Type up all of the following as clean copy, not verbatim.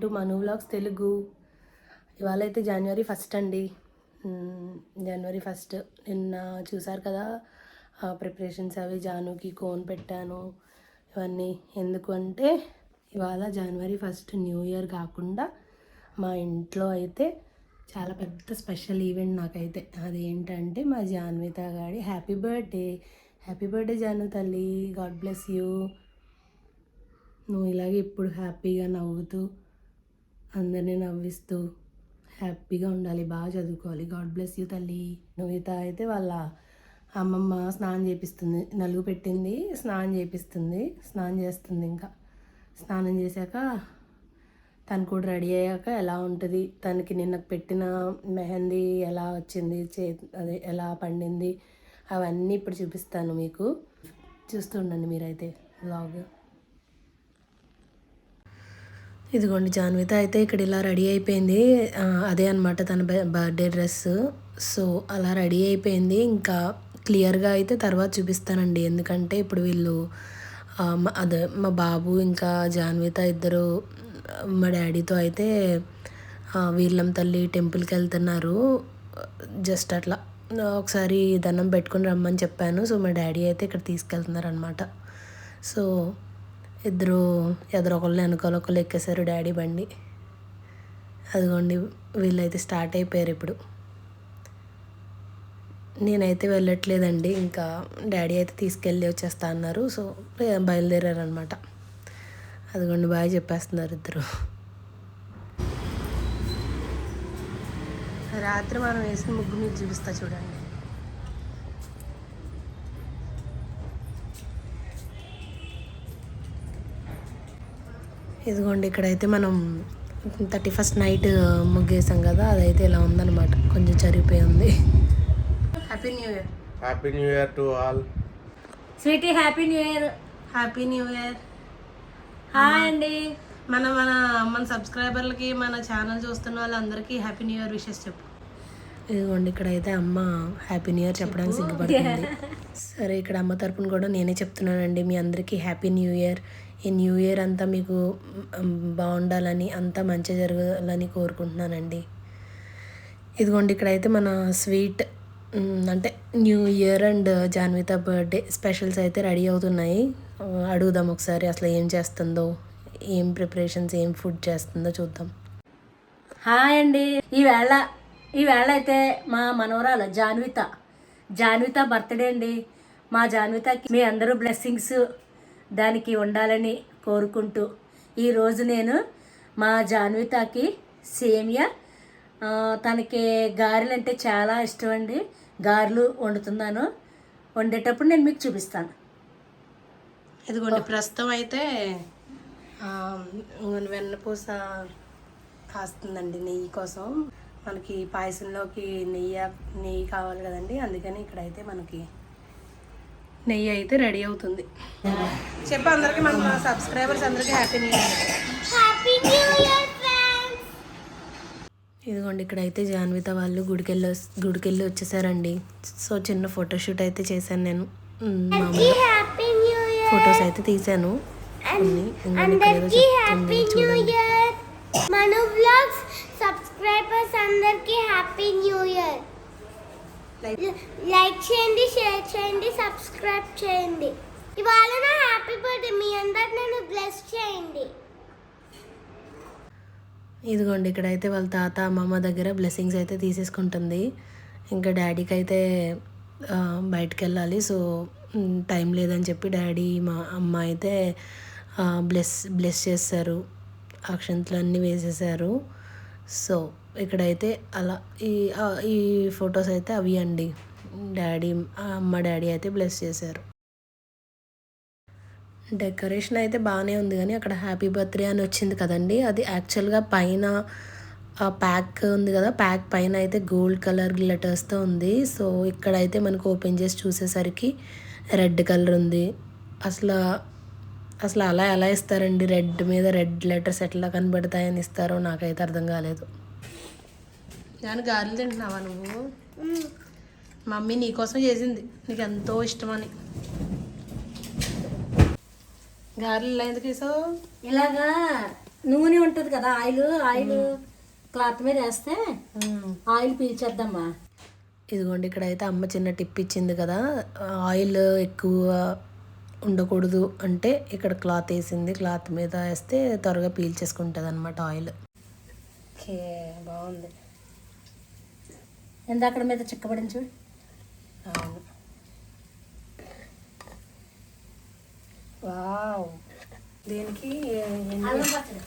To Manu vlogs Telugu. ఇవాళ అయితే జనవరి 1 అండి. జనవరి 1 నిన్న చూసారు కదా, ప్రిపరేషన్స్ అవి జానుకి కోన్ పెట్టాను. ఇవన్నీ ఎందుకు అంటే ఇవాళ జనవరి 1 న్యూ ఇయర్ కాకుండా మా ఇంట్లో అయితే చాలా పెద్ద స్పెషల్ ఈవెంట్ నాకైతే. అదేంటంటే మా జాన్విత గాడి హ్యాపీ బర్త్డే జాను తల్లి, గాడ్ బ్లెస్ యూ. నువ్వు ఇలాగే ఇప్పుడు హ్యాపీగా నవ్వుతూ అందరినీ నవ్విస్తూ హ్యాపీగా ఉండాలి, బాగా చదువుకోవాలి. గాడ్ బ్లెస్ యూ తల్లి. నువ్వుత అయితే వాళ్ళ అమ్మమ్మ స్నానం చేపిస్తుంది, నలుగు పెట్టింది, స్నానం చేపిస్తుంది, స్నానం చేస్తుంది. ఇంకా స్నానం చేశాక తను కూడా రెడీ అయ్యాక ఎలా ఉంటుంది, తనకి నిన్న పెట్టిన మెహందీ ఎలా వచ్చింది, అదే ఎలా పండింది, అవన్నీ ఇప్పుడు చూపిస్తాను మీకు. చూస్తూ ఉండండి మీరైతే వ్లాగ్. ఇదిగోండి జాన్విత అయితే ఇక్కడ ఇలా రెడీ అయిపోయింది. అదే అనమాట తన బర్త్డే డ్రెస్. సో అలా రెడీ అయిపోయింది. ఇంకా క్లియర్గా అయితే తర్వాత చూపిస్తానండి, ఎందుకంటే ఇప్పుడు వీళ్ళు అదే మా బాబు ఇంకా జాన్విత ఇద్దరు మా డాడీతో అయితే వీర్లం తల్లి టెంపుల్కి వెళ్తున్నారు. జస్ట్ అట్లా ఒకసారి దండం పెట్టుకుని రమ్మని చెప్పాను. సో మా డాడీ అయితే ఇక్కడ తీసుకెళ్తున్నారు అనమాట. సో ఇద్దరు ఎదురొకళ్ళు వెనకాలొకళ్ళు ఎక్కేశారు డాడీ బండి. అదిగోండి వీళ్ళైతే స్టార్ట్ అయిపోయారు ఇప్పుడు. నేనైతే వెళ్ళట్లేదండి, ఇంకా డాడీ అయితే తీసుకెళ్ళి వచ్చేస్తా అన్నారు. సో బయలుదేరారు అనమాట. అదిగోండి బాగా చెప్పేస్తున్నారు ఇద్దరు. రాత్రి మనం వేసిన ముగ్గు మీకు చూపిస్తా చూడండి. ఇదిగోండి ఇక్కడైతే మనం 31st నైట్ ముగ్గేసాం కదా, అదైతే ఇలా ఉందన్నమాట, కొంచెం చరిగిపోయి ఉంది. Happy new year. Happy new year to all. Sweetie happy new year. Happy new year. Hi అండి. మన సబ్స్క్రైబర్లకి, మన ఛానల్ చూస్తున్న వాళ్ళందరికీ హ్యాపీ న్యూ ఇయర్ విషెస్ చెప్పు. ఇదిగోండి ఇక్కడైతే అమ్మ హ్యాపీ న్యూ ఇయర్ చెప్పడానికి సిగ్గుపడుతుంది. సరే ఇక్కడ అమ్మ తరపున కూడా నేనే చెప్తున్నానండి, మీ అందరికీ హ్యాపీ న్యూ ఇయర్. ఈ న్యూ ఇయర్ అంతా మీకు బాగుండాలని, అంతా మంచి జరగాలని కోరుకుంటున్నానండి. ఇదిగోండి ఇక్కడైతే మన స్వీట్ అంటే న్యూ ఇయర్ అండ్ జాన్విత బర్త్డే స్పెషల్స్ అయితే రెడీ అవుతున్నాయి. అడుగుదాం ఒకసారి అసలు ఏం చేస్తుందో, ఏం ప్రిపరేషన్స్, ఏం ఫుడ్ చేస్తుందో చూద్దాం. హాయ్ అండి. ఈవేళ అయితే మా మనవరాలు జాన్విత బర్త్డే అండి. మా జాన్వితకి మీ అందరూ బ్లెస్సింగ్స్ దానికి ఉండాలని కోరుకుంటూ ఈరోజు నేను మా జాన్వితకి సేమియా, తనకి గారెలు అంటే చాలా ఇష్టం అండి, గారెలు వండుతున్నాను. వండేటప్పుడు నేను మీకు చూపిస్తాను. ఇదిగోండి ప్రస్తుతం అయితే వెన్నపూస కాస్తుందండి నెయ్యి కోసం. మనకి పాయసంలోకి నెయ్యి కావాలి కదండి, అందుకని ఇక్కడైతే మనకి నెయ్యి అయితే రెడీ అవుతుంది. చెప్పు అందరికి, మన సబ్స్క్రైబర్స్ అందరికీ హ్యాపీ న్యూ ఇయర్. ఇదిగోండి ఇక్కడైతే జాన్విత వాళ్ళు గుడికెళ్ళి వచ్చేసారండి. సో చిన్న ఫోటోషూట్ అయితే చేశాను నేను, ఫొటోస్ అయితే తీసాను. మను వ్లాగ్స్ సబ్స్క్రైబర్స్ అందరికీ హ్యాపీ న్యూ ఇయర్. లైక్ చేయండి, షేర్ చేయండి, సబ్స్క్రైబ్ చేయండి. ఇవాళ నా హ్యాపీ బర్త్డే, మీ అందరు నన్ను బ్లెస్ చేయండి. ఇదిగోండి ఇక్కడైతే వాళ్ళ తాత అమ్మమ్మ దగ్గర బ్లెస్సింగ్స్ అయితే తీసేసుకుంటుంది. ఇంకా డాడీకి అయితే బయటకు వెళ్ళాలి. సో టైం లేదని చెప్పి డాడీ మా అమ్మ అయితే బ్లెస్ చేస్తారు, అక్షంతలు అన్నీ వేసేసారు. సో ఇక్కడైతే అలా ఈ ఫొటోస్ అయితే అవి అండి, డాడీ అయితే బ్లెస్ చేశారు. డెకరేషన్ అయితే బాగానే ఉంది, కానీ అక్కడ హ్యాపీ బర్త్డే అని వచ్చింది కదండి, అది యాక్చువల్గా పైన ప్యాక్ ఉంది కదా, ప్యాక్ పైన అయితే గోల్డ్ కలర్ లెటర్స్తో ఉంది. సో ఇక్కడైతే మనకు ఓపెన్ చేసి చూసేసరికి రెడ్ కలర్ ఉంది. అసలు అలా ఎలా ఇస్తారండి, రెడ్ మీద రెడ్ లెటర్స్ ఎట్లా కనబడతాయని ఇస్తారో నాకైతే అర్థం కాలేదు. దాని గారెలు తింటున్నావా నువ్వు? మమ్మీ నీకోసం చేసింది, నీకు ఎంతో ఇష్టమని. గారెలు ఇలా ఎందుకు వేసావు? ఇలాగా నూనె ఉంటుంది కదా, ఆయిల్ క్లాత్ మీద వేస్తే ఆయిల్ పీల్చేద్దమ్మా. ఇదిగోండి ఇక్కడైతే అమ్మ చిన్న టిప్ ఇచ్చింది కదా, ఆయిల్ ఎక్కువ ఉండకూడదు అంటే ఇక్కడ క్లాత్ వేసింది. క్లాత్ మీద వేస్తే త్వరగా పీల్చేసుకుంటుంది అనమాట ఆయిల్. ఓకే, బాగుంది. ఇందాక మీద చిక్కబడింది చూడు. అవును. వావ్. దీనికి అల్లం పచ్చడి.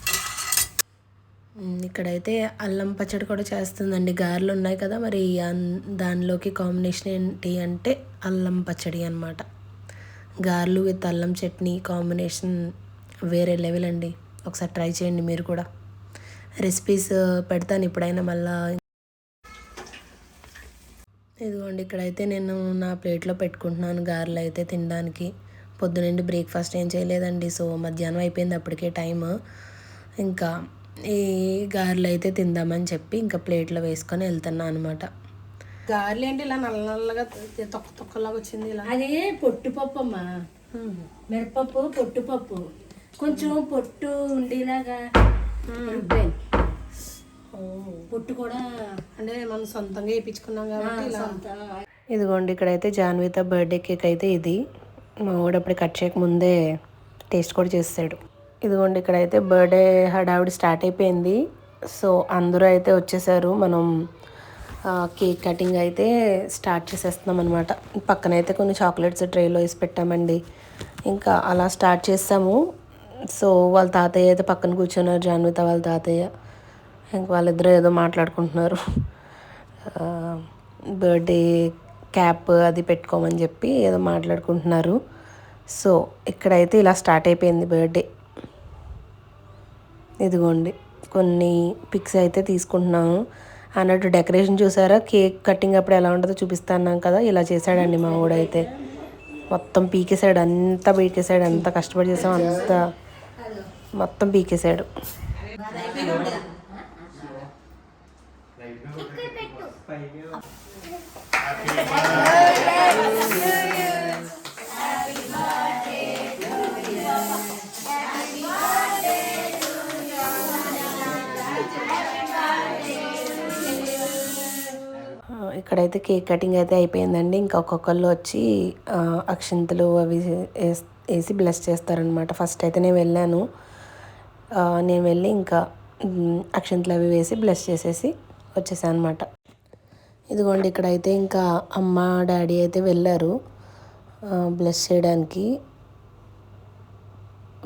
ఇక్కడైతే అల్లం పచ్చడి కూడా చేస్తుందండి. గారెలు ఉన్నాయి కదా, మరి దానిలోకి కాంబినేషన్ ఏంటి అంటే అల్లం పచ్చడి అనమాట. గారెలు విత్ అల్లం చట్నీ కాంబినేషన్ వేరే లెవెల్ అండి. ఒకసారి ట్రై చేయండి మీరు కూడా. రెసిపీస్ పెడతాను ఇప్పుడైనా మళ్ళా. ఇదిగోండి ఇక్కడైతే నేను నా ప్లేట్లో పెట్టుకుంటున్నాను గారెలు అయితే తినడానికి. పొద్దునండి బ్రేక్ఫాస్ట్ ఏం చేయలేదండి, సో మధ్యాహ్నం అయిపోయింది అప్పటికే టైం. ఇంకా ఈ గారెలు అయితే తిందామని చెప్పి ఇంకా ప్లేట్లో వేసుకొని వెళ్తున్నా అనమాట. గారెలు ఏంటి ఇలా నల్ల నల్లగా తొక్క తొక్కలాగా వచ్చింది ఇలా? అది పొట్టుపప్పు అమ్మా, మినపప్పు పొట్టుపప్పు, కొంచెం పొట్టు ఉండేలాగా రుబ్బాను. పొట్టు కూడా అంటే మనం సొంతంగా వేయించుకున్నాం కాబట్టి ఇలా. సొంత. ఇదిగోండి ఇక్కడైతే జాన్విత బర్త్డే కేక్ అయితే ఇది. మా వాడు అప్పుడు కట్ చేయక ముందే టేస్ట్ కూడా చేస్తాడు. ఇదిగోండి ఇక్కడైతే బర్త్డే హడావిడి స్టార్ట్ అయిపోయింది. సో అందరూ అయితే వచ్చేసారు. మనం కేక్ కటింగ్ అయితే స్టార్ట్ చేసేస్తున్నాం అనమాట. పక్కనైతే కొన్ని చాక్లెట్స్ ట్రేలో వేసి పెట్టామండి. ఇంకా అలా స్టార్ట్ చేస్తాము. సో వాళ్ళ తాతయ్య అయితే పక్కన కూర్చున్నారు, జాన్విత వాళ్ళ తాతయ్య. ఇంక వాళ్ళిద్దరూ ఏదో మాట్లాడుకుంటున్నారు. బర్త్డే క్యాప్ అది పెట్టుకోమని చెప్పి ఏదో మాట్లాడుకుంటున్నారు. సో ఇక్కడైతే ఇలా స్టార్ట్ అయిపోయింది బర్త్డే. ఇదిగోండి కొన్ని పిక్స్ అయితే తీసుకుంటున్నాము. అన్నట్టు డెకరేషన్ చూసారా, కేక్ కటింగ్ అప్పుడు ఎలా ఉంటుందో చూపిస్తాను కదా, ఇలా చేశాడండి మా వాడైతే. మొత్తం పీకేశాడు, అంతా పీకేశాడు. ఎంత కష్టపడి చేసాం అంత మొత్తం పీకేశాడు. ఇక్కడైతే కేక్ కటింగ్ అయితే అయిపోయిందండి. ఇంకా ఒక్కొక్కళ్ళు వచ్చి అక్షింతలు అవి వేసి బ్లెస్ చేస్తారనమాట. ఫస్ట్ అయితే నేను వెళ్ళాను. నేను వెళ్ళి ఇంకా అక్షింతలు అవి వేసి బ్లెస్ చేసేసి వచ్చేసాను అనమాట. ఇదిగోండి ఇక్కడైతే ఇంకా అమ్మ డాడీ అయితే వెళ్ళారు బ్లెస్ చేయడానికి.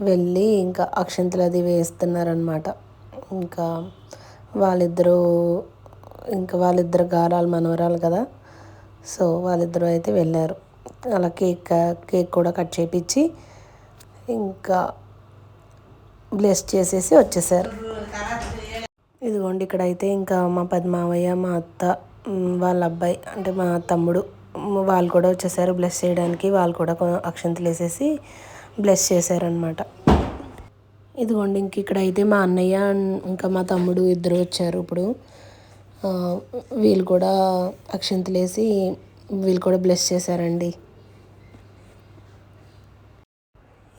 వెళ్ళి ఇంకా అక్షింతలు అది వేస్తున్నారనమాట. ఇంకా వాళ్ళిద్దరు గారాలు మనవరాలు కదా, సో వాళ్ళిద్దరూ అయితే వెళ్ళారు. అలా కేక్ కూడా కట్ చేయించి ఇంకా బ్లెస్ చేసేసి వచ్చేసారు. ఇదిగోండి ఇక్కడైతే ఇంకా మా పెద్ద మావయ్య, మా అత్త, వాళ్ళ అబ్బాయి అంటే మా తమ్ముడు వాళ్ళు కూడా వచ్చేసారు బ్లెస్ చేయడానికి. వాళ్ళు కూడా అక్షంతలు వేసేసి బ్లెస్ చేశారనమాట. ఇదిగోండి ఇంక ఇక్కడైతే మా అన్నయ్య ఇంకా మా తమ్ముడు ఇద్దరు వచ్చారు. ఇప్పుడు వీళ్ళు కూడా అక్షంతలు వేసి వీళ్ళు కూడా బ్లెస్ చేశారండి.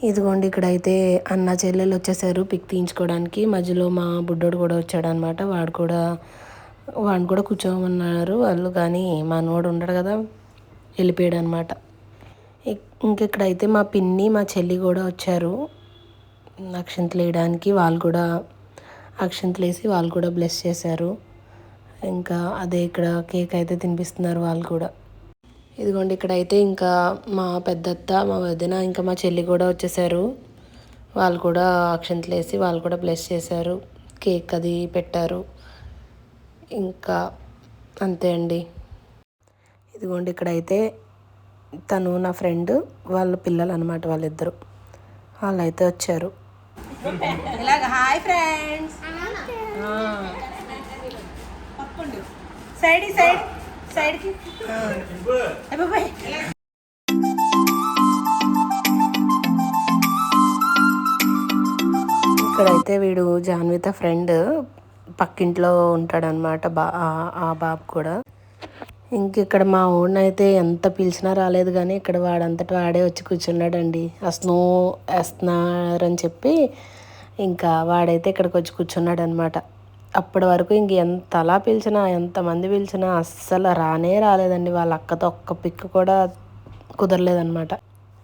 ఇదిగోండి ఇక్కడైతే అన్న చెల్లెలు వచ్చేసారు పిక్ తీయించుకోవడానికి. మధ్యలో మా బుడ్డోడు కూడా వచ్చాడనమాట. వాడిని కూడా కూర్చోమన్నారు వాళ్ళు, కానీ మనోడు ఉండడు కదా, వెళ్ళిపోయాడు అనమాట. ఇంకెక్కడైతే మా పిన్ని మా చెల్లి కూడా వచ్చారు అక్షంతలు వేయడానికి. వాళ్ళు కూడా అక్షంతలు వేసి వాళ్ళు కూడా బ్లెస్ చేశారు. ఇంకా అదే ఇక్కడ కేక్ అయితే తినిపిస్తున్నారు వాళ్ళు కూడా. ఇదిగోండి ఇక్కడైతే ఇంకా మా పెద్దత్త, మా వదిన, ఇంకా మా చెల్లి కూడా వచ్చేసారు. వాళ్ళు కూడా అక్షంతలు వేసి వాళ్ళు కూడా బ్లెస్ చేశారు. కేక్ అది పెట్టారు. ఇంకా అంతే అండి. ఇదిగోండి ఇక్కడైతే తను నా ఫ్రెండ్ వాళ్ళ పిల్లలు అనమాట, వాళ్ళిద్దరు వాళ్ళైతే వచ్చారు. ఇలాగ హాయ్ ఫ్రెండ్స్, సైడ్కి ఇక్కడైతే వీడు జాన్విత ఫ్రెండ్ పక్కింట్లో ఉంటాడనమాట. ఆ బాబు కూడా. ఇక్కడ మా ఊడినైతే ఎంత పిలిచినా రాలేదు, కానీ ఇక్కడ వాడంతటా వాడే వచ్చి కూర్చున్నాడండి. ఆ స్నో వేస్తున్నారని చెప్పి ఇంకా వాడైతే ఇక్కడికి వచ్చి కూర్చున్నాడు అనమాట. అప్పటి వరకు ఇంక ఎంతలా పిలిచినా ఎంతమంది పిలిచినా అస్సలు రానే రాలేదండి. వాళ్ళ అక్కతో ఒక్క పిక్ కూడా కుదరలేదనమాట.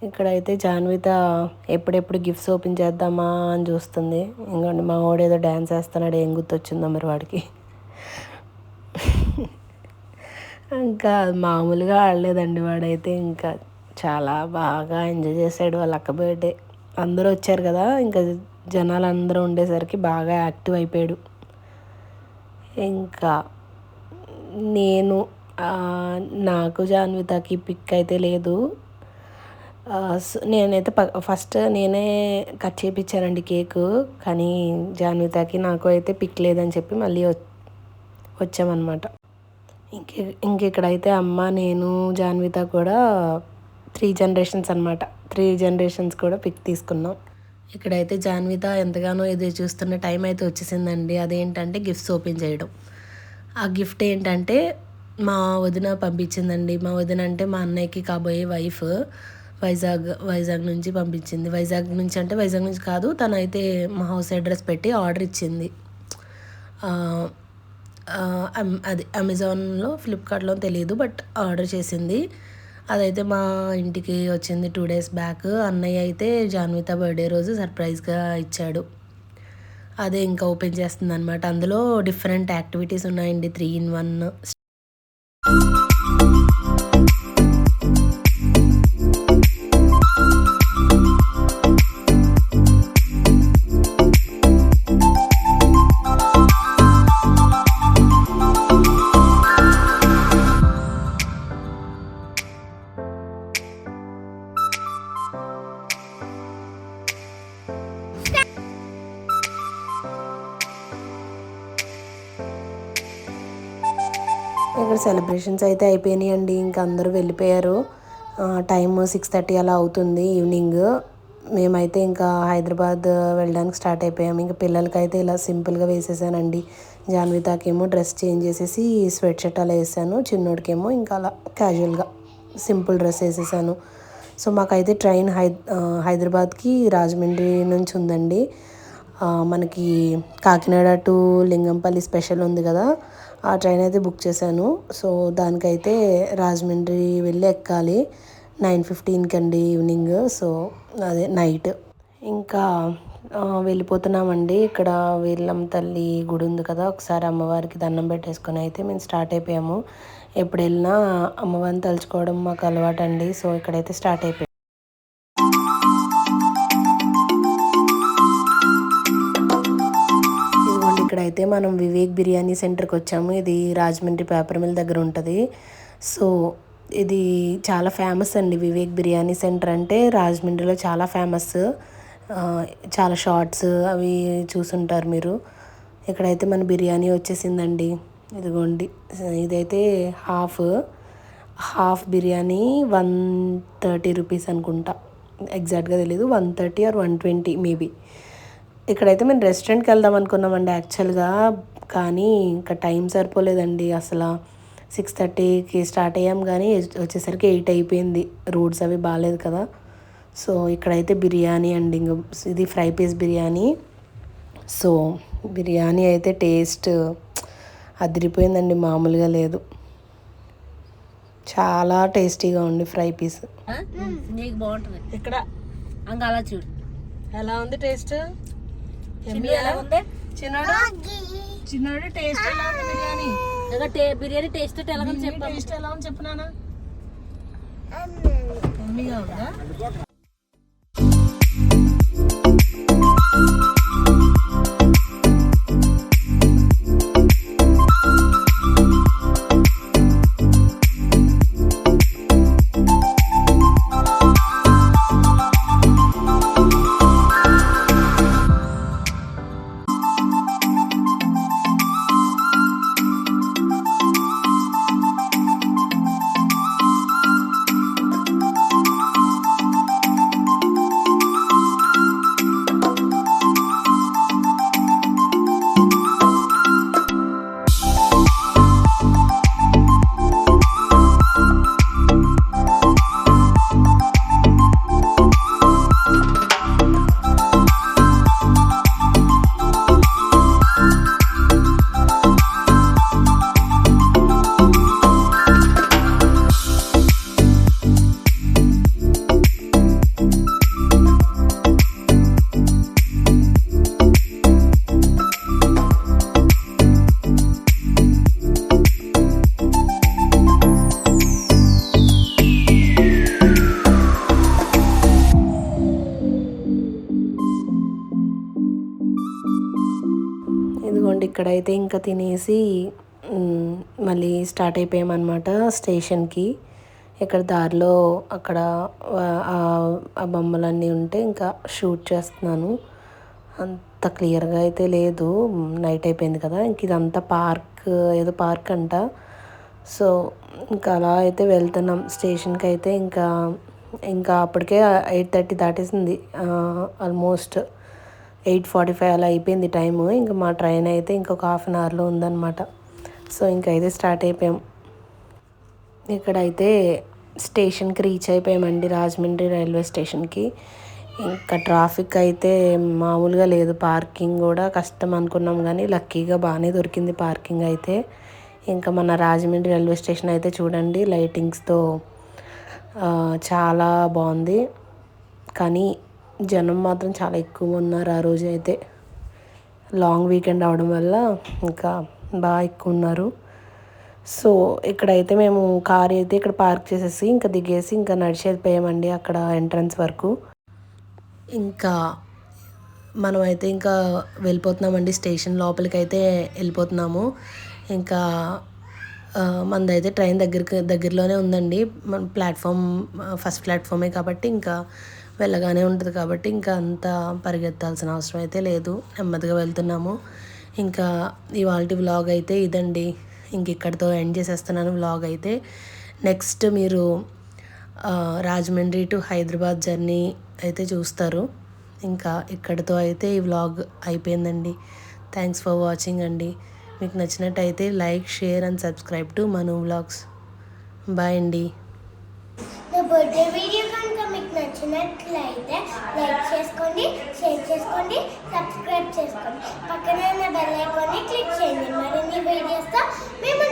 ఇక్కడైతే జాన్విత ఎప్పుడెప్పుడు గిఫ్ట్స్ ఓపెన్ చేద్దామా అని చూస్తుంది. ఇంకోండి మా వాడేదో డ్యాన్స్ వేస్తున్నాడు, ఏం గుర్తొచ్చిందో మరి వాడికి. ఇంకా మామూలుగా ఆడలేదండి వాడైతే, ఇంకా చాలా బాగా ఎంజాయ్ చేశాడు వాళ్ళ అక్క బర్త్డే. అందరూ వచ్చారు కదా, ఇంకా జనాలు అందరూ ఉండేసరికి బాగా యాక్టివ్ అయిపోయాడు. ఇంకా నేను నాకు జాన్వితకి పిక్ అయితే లేదు. నేనైతే ఫస్ట్ నేనే కట్ చేయించానండి కేకు, కానీ జాన్వితకి నాకు అయితే పిక్ లేదని చెప్పి మళ్ళీ వచ్చామన్నమాట. ఇక్కడైతే అమ్మ, నేను, జాన్విత కూడా 3 జనరేషన్స్ అనమాట. 3 జనరేషన్స్ కూడా పిక్ తీసుకున్నాం. ఇక్కడైతే జాన్విత ఎంతగానో ఎదురు చూస్తున్న టైం అయితే వచ్చేసిందండి. అదేంటంటే గిఫ్ట్స్ ఓపెన్ చేయడం. ఆ గిఫ్ట్ ఏంటంటే మా వదిన పంపించిందండి. మా వదిన అంటే మా అన్నయ్యకి కాబోయే వైఫ్. వైజాగ్ నుంచి పంపించింది. వైజాగ్ నుంచి కాదు, తనైతే మా హౌస్ అడ్రస్ పెట్టి ఆర్డర్ ఇచ్చింది. అది అమెజాన్లో, ఫ్లిప్కార్ట్లో తెలియదు, బట్ ఆర్డర్ చేసింది. అదైతే మా ఇంటికి వచ్చింది 2 days బ్యాక్. అన్నయ్య అయితే జాన్విత బర్త్డే రోజు సర్ప్రైజ్గా ఇచ్చాడు. అదే ఇంకా ఓపెన్ చేస్తుంది అనమాట. అందులో డిఫరెంట్ యాక్టివిటీస్ ఉన్నాయండి, 3 in 1. ఇక్కడ సెలబ్రేషన్స్ అయితే అయిపోయినాయండి. ఇంకా అందరూ వెళ్ళిపోయారు. టైమ్ 6:30 అలా అవుతుంది ఈవినింగ్. మేమైతే ఇంకా హైదరాబాద్ వెళ్ళడానికి స్టార్ట్ అయిపోయాము. ఇంకా పిల్లలకైతే ఇలా సింపుల్గా వేసేసానండి. జాన్వితాకేమో డ్రెస్ చేంజ్ చేసేసి స్వెట్ షర్ట్ అలా వేసాను. చిన్నోడికేమో ఇంకా అలా క్యాజువల్గా సింపుల్ డ్రెస్ వేసేసాను. సో మాకైతే ట్రైన్ హైదరాబాద్కి రాజమండ్రి నుంచి ఉందండి. మనకి కాకినాడ టు లింగంపల్లి స్పెషల్ ఉంది కదా, ఆ ట్రైన్ అయితే బుక్ చేశాను. సో దానికైతే రాజమండ్రి వెళ్ళి ఎక్కాలి 9:15 అండి ఈవినింగ్. సో అదే నైట్. ఇంకా వెళ్ళిపోతున్నామండి. ఇక్కడ వీళ్ళమ్మ తల్లి గుడి ఉంది కదా, ఒకసారి అమ్మవారికి దండం పెట్టేసుకొని అయితే మేము స్టార్ట్ అయిపోయాము. ఎప్పుడు వెళ్ళినా అమ్మవారిని తలుచుకోవడం మాకు అలవాటు అండి. సో ఇక్కడైతే స్టార్ట్ అయిపోయాం. ఇక్కడైతే మనం వివేక్ బిర్యానీ సెంటర్కి వచ్చాము. ఇది రాజమండ్రి పేపర్ మిల్ దగ్గర ఉంటుంది. సో ఇది చాలా ఫేమస్ అండి. వివేక్ బిర్యానీ సెంటర్ అంటే రాజమండ్రిలో చాలా ఫేమస్. చాలా షార్ట్స్ అవి చూసుంటారు మీరు. ఇక్కడైతే మన బిర్యానీ వచ్చేసిందండి. ఇదిగోండి, ఇదైతే హాఫ్ బిర్యానీ 130 రూపీస్ అనుకుంటా, ఎగ్జాక్ట్గా తెలీదు, 130 or 120 మేబీ. ఇక్కడైతే మేము రెస్టారెంట్కి వెళ్దాం అనుకున్నామండి యాక్చువల్గా, కానీ ఇంకా టైం సరిపోలేదండి. అసలు 6:30కి స్టార్ట్ అయ్యాం, కానీ వచ్చేసరికి 8 అయిపోయింది. రోడ్స్ అవి బాగాలేదు కదా. సో ఇక్కడైతే బిర్యానీ అండి, ఇంక ఇది fry piece biryani. So biryani అయితే టేస్ట్ అదిరిపోయిందండి, మామూలుగా లేదు. చాలా టేస్టీగా ఉంది ఫ్రై పీస్. నీకు బాగుంటుంది ఇక్కడ అంగా అలా చూడు ఎలా ఉంది టేస్ట్. ఎలా ఉంది చిన్నోడు టేస్ట్ ఎలా ఉంది బిర్యానీ. బిర్యానీ టేస్ట్ ఎలా ఉంది చెప్పు. టేస్ట్ ఎలా ఉంది చెప్పు నాన్న. ఎమ్మిగా ఉందా. ఇక్కడైతే ఇంకా తినేసి మళ్ళీ స్టార్ట్ అయిపోయామన్నమాట స్టేషన్కి. ఇక్కడ దారిలో అక్కడ ఆ బొమ్మలన్నీ ఉంటే ఇంకా షూట్ చేస్తున్నాను. అంత క్లియర్గా అయితే లేదు, నైట్ అయిపోయింది కదా. ఇంక ఇదంతా పార్క్, ఏదో పార్క్ అంట. సో ఇంకా అలా అయితే వెళ్తున్నాం స్టేషన్కి. అయితే ఇంకా అప్పటికే 8:30 దాటేసింది, ఆల్మోస్ట్ 8:45 అలా అయిపోయింది టైము. ఇంకా మా ట్రైన్ అయితే ఇంకొక హాఫ్ అన్ అవర్లో ఉందన్నమాట. సో ఇంకైతే స్టార్ట్ అయిపోయాం. ఇక్కడైతే స్టేషన్కి రీచ్ అయిపోయామండి, రాజమండ్రి రైల్వే స్టేషన్కి. ఇంకా ట్రాఫిక్ అయితే మామూలుగా లేదు, పార్కింగ్ కూడా కష్టం అనుకున్నాం కానీ లక్కీగా బాగానే దొరికింది పార్కింగ్ అయితే. ఇంకా మన రాజమండ్రి రైల్వే స్టేషన్ అయితే చూడండి, లైటింగ్స్తో చాలా బాగుంది. కానీ జనం మాత్రం చాలా ఎక్కువ ఉన్నారు ఆ రోజు అయితే. లాంగ్ వీకెండ్ అవడం వల్ల ఇంకా బాగా ఎక్కువ ఉన్నారు. సో ఇక్కడైతే మేము కార్ అయితే ఇక్కడ పార్క్ చేసేసి ఇంకా దిగేసి ఇంకా నడిచి వెళ్ళిపోయామండి అక్కడ ఎంట్రన్స్ వరకు. ఇంకా మనమైతే ఇంకా వెళ్ళిపోతున్నామండి, స్టేషన్ లోపలికి అయితే వెళ్ళిపోతున్నాము. ఇంకా మనదైతే ట్రైన్ దగ్గరలోనే ఉందండి. మన ప్లాట్ఫామ్ ఫస్ట్ ప్లాట్ఫామే కాబట్టి ఇంకా వెళ్ళగానే ఉంటుంది కాబట్టి ఇంకా అంత పరిగెత్తాల్సిన అవసరం అయితే లేదు, నెమ్మదిగా వెళ్తున్నాము. ఇంకా ఇవాల్టి వ్లాగ్ అయితే ఇదండి, ఇంక ఇక్కడితో ఎండ్ చేసేస్తున్నాను వ్లాగ్ అయితే. నెక్స్ట్ మీరు రాజమండ్రి టు హైదరాబాద్ జర్నీ అయితే చూస్తారు. ఇంకా ఇక్కడితో అయితే ఈ వ్లాగ్ అయిపోయిందండి. థ్యాంక్స్ ఫర్ వాచింగ్ అండి. మీకు నచ్చినట్టయితే like, share and subscribe to Manu vlogs. Bye అండి. నా బర్త్డే వీడియో కనుక మీకు నచ్చినట్లయితే లైక్ చేసుకోండి, షేర్ చేసుకోండి, సబ్స్క్రైబ్ చేసుకోండి. పక్కనే ఉన్న బెల్ ఐకాన్ని క్లిక్ చేయండి. మరిన్ని వీడియోస్తో మేము